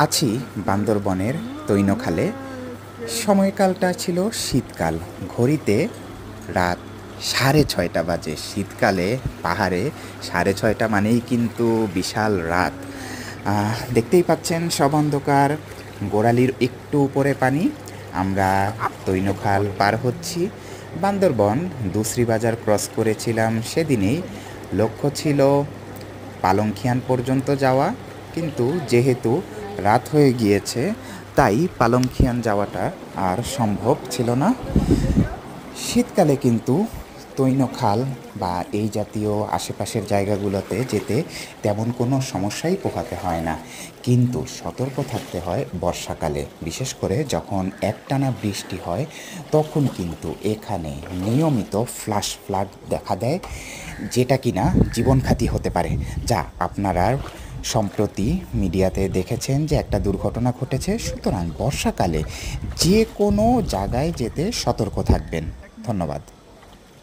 আছি বান্দরবনের তৈনখালে। সময়কালটা ছিল শীতকাল। ঘড়িতে রাত 6:30 বাজে। শীতকালে পাহাড়ে 6:30 মানেই কিন্তু বিশাল রাত। দেখতেই পাচ্ছেন সব অন্ধকার, গোড়ালির একটু উপরে পানি। আমরা তৈনখাল পার হচ্ছি। বান্দরবন দুশ্রী বাজার ক্রস করেছিলাম সেদিনেই। লক্ষ্য ছিল পালংখিয়ান পর্যন্ত যাওয়া, কিন্তু যেহেতু রাত হয়ে গিয়েছে তাই পালংখিয়ান যাওয়াটা আর সম্ভব ছিল না। শীতকালে কিন্তু তৈনখাল বা এই জাতীয় আশেপাশের জায়গাগুলোতে যেতে তেমন কোনো সমস্যাই পোহাতে হয় না, কিন্তু সতর্ক থাকতে হয় বর্ষাকালে। বিশেষ করে যখন একটানা বৃষ্টি হয় তখন কিন্তু এখানে নিয়মিত ফ্ল্যাশ ফ্লাড দেখা দেয়, যেটা কিনা জীবনঘাতী হতে পারে। যা আপনারা সম্প্রতি মিডিয়াতে দেখেছেন যে একটা দুর্ঘটনা ঘটেছে। সুতরাং বর্ষাকালে যে কোনো জায়গায় যেতে সতর্ক থাকবেন। ধন্যবাদ।